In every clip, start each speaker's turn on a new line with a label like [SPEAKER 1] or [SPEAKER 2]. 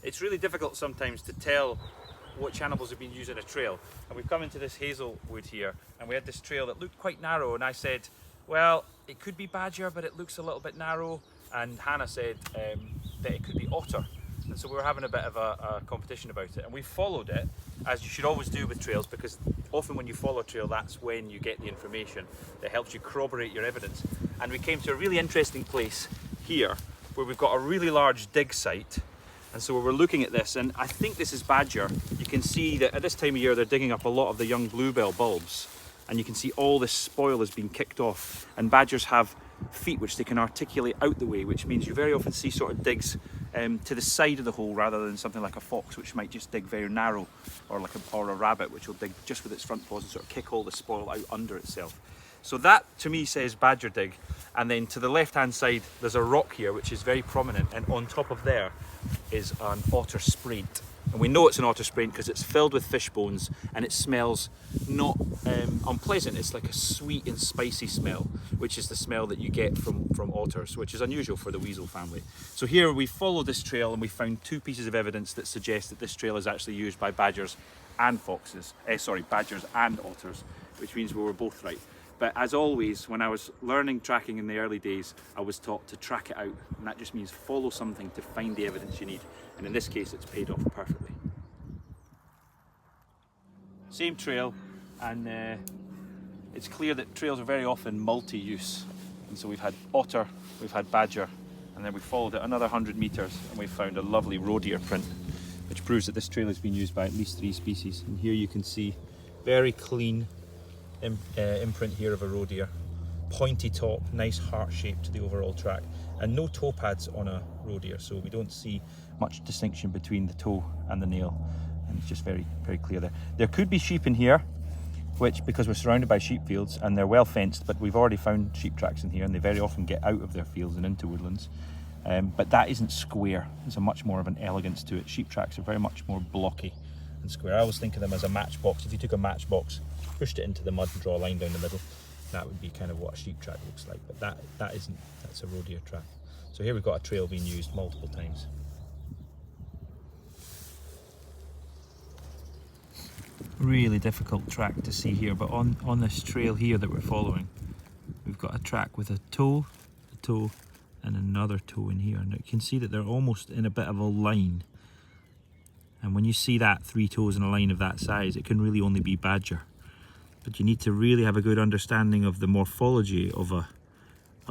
[SPEAKER 1] it's really difficult sometimes to tell which animals have been using a trail. And we've come into this hazel wood here, and we had this trail that looked quite narrow, and I said, well, it could be badger, but it looks a little bit narrow. And Hannah said that it could be otter. And so we were having a bit of a competition about it, and we followed it, as you should always do with trails, because often when you follow a trail, that's when you get the information that helps you corroborate your evidence. And we came to a really interesting place here, where we've got a really large dig site. And so we're looking at this, and I think this is badger. You can see that at this time of year, they're digging up a lot of the young bluebell bulbs, and you can see all this spoil has been kicked off. And badgers have feet which they can articulate out the way, which means you very often see sort of digs to the side of the hole, rather than something like a fox, which might just dig very narrow, or a rabbit, which will dig just with its front paws and sort of kick all the spoil out under itself. So that to me says badger dig. And then to the left hand side there's a rock here which is very prominent, and on top of there is an otter spraint. And we know it's an otter spraint because it's filled with fish bones, and it smells not unpleasant. It's like a sweet and spicy smell, which is the smell that you get from otters, which is unusual for the weasel family. So here we followed this trail, and we found two pieces of evidence that suggest that this trail is actually used by badgers and foxes. Badgers and otters, which means we were both right. But as always, when I was learning tracking in the early days, I was taught to track it out, and that just means follow something to find the evidence you need. And in this case, it's paid off perfectly. Same trail, and it's clear that trails are very often multi-use. And so we've had otter, we've had badger, and then we followed it another 100 metres, and we found a lovely roe deer print, which proves that this trail has been used by at least 3 species. And here you can see very clean imprint here of a roe deer, pointy top, nice heart shape to the overall track, and no toe pads on a roe deer, so we don't see much distinction between the toe and the nail, and it's just very, very clear there. There could be sheep in here, which, because we're surrounded by sheep fields and they're well fenced, but we've already found sheep tracks in here, and they very often get out of their fields and into woodlands. But that isn't square. There's a much more of an elegance to it. Sheep tracks are very much more blocky and square. I always think of them as a matchbox. If you took a matchbox, pushed it into the mud and draw a line down the middle, that would be kind of what a sheep track looks like. But that isn't. That's a roe deer track. So here we've got a trail being used multiple times. Really difficult track to see here, but on this trail here that we're following, we've got a track with a toe, and another toe in here, and you can see that they're almost in a bit of a line. And when you see that 3 toes in a line of that size, it can really only be badger. But you need to really have a good understanding of the morphology of a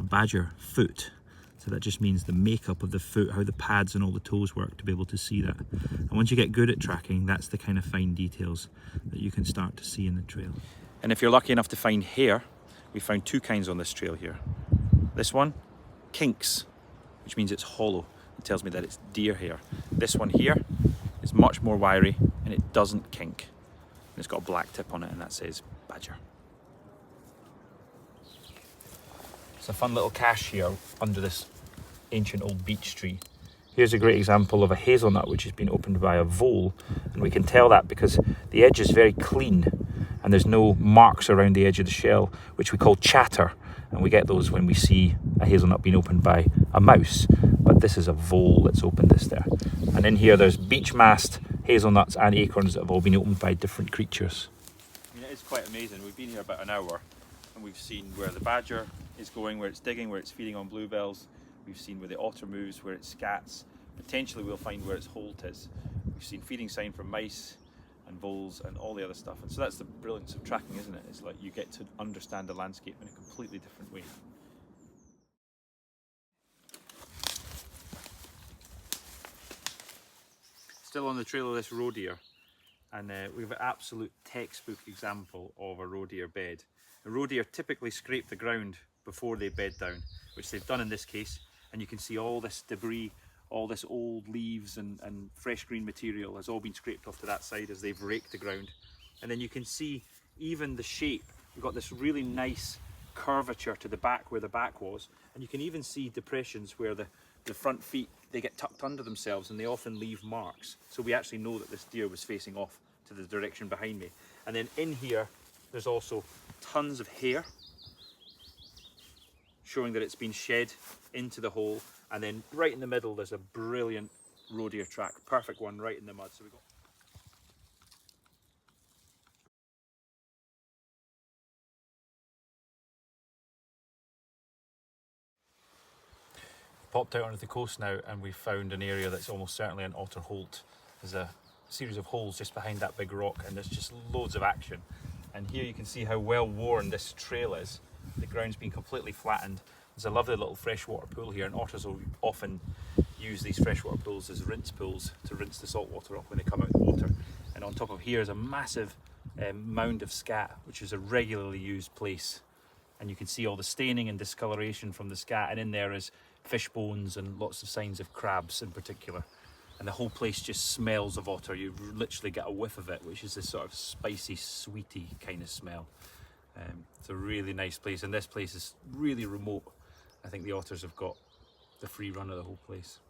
[SPEAKER 1] badger foot. So that just means the makeup of the foot, how the pads and all the toes work, to be able to see that. And once you get good at tracking, that's the kind of fine details that you can start to see in the trail. And if you're lucky enough to find hair, we found 2 kinds on this trail here. This one kinks, which means it's hollow. It tells me that it's deer hair. This one here is much more wiry, and it doesn't kink. And it's got a black tip on it, and that says badger. It's a fun little cache here under this ancient old beech tree. Here's a great example of a hazelnut which has been opened by a vole, and we can tell that because the edge is very clean and there's no marks around the edge of the shell, which we call chatter, and we get those when we see a hazelnut being opened by a mouse. But this is a vole that's opened this there. And in here there's beech mast, hazelnuts and acorns that have all been opened by different creatures. I mean, it is quite amazing. We've been here about an hour, and we've seen where the badger is going, where it's digging, where it's feeding on bluebells. We've seen where the otter moves, where it scats. Potentially we'll find where its holt is. We've seen feeding sign from mice and voles and all the other stuff. And so that's the brilliance of tracking, isn't it? It's like you get to understand the landscape in a completely different way. Still on the trail of this roe deer, and we have an absolute textbook example of a roe deer bed. The roe deer typically scrape the ground before they bed down, which they've done in this case, and you can see all this debris, all this old leaves and fresh green material has all been scraped off to that side as they've raked the ground. And then you can see even the shape. We've got this really nice curvature to the back where the back was, and you can even see depressions where the front feet, they get tucked under themselves and they often leave marks. So we actually know that this deer was facing off to the direction behind me. And then in here there's also tons of hair, showing that it's been shed into the hole. And then right in the middle there's a brilliant roe deer track, perfect one right in the mud. So we got popped out onto the coast now, and we found an area that's almost certainly an otter holt. There's a series of holes just behind that big rock, and there's just loads of action. And here you can see how well worn this trail is. The ground's been completely flattened. There's a lovely little freshwater pool here, and otters will often use these freshwater pools as rinse pools to rinse the salt water off when they come out of the water. And on top of here is a massive mound of scat, which is a regularly used place. And you can see all the staining and discoloration from the scat, and in there is fish bones and lots of signs of crabs in particular. And the whole place just smells of otter. You literally get a whiff of it, which is this sort of spicy, sweety kind of smell. It's a really nice place, and this place is really remote. I think the otters have got the free run of the whole place.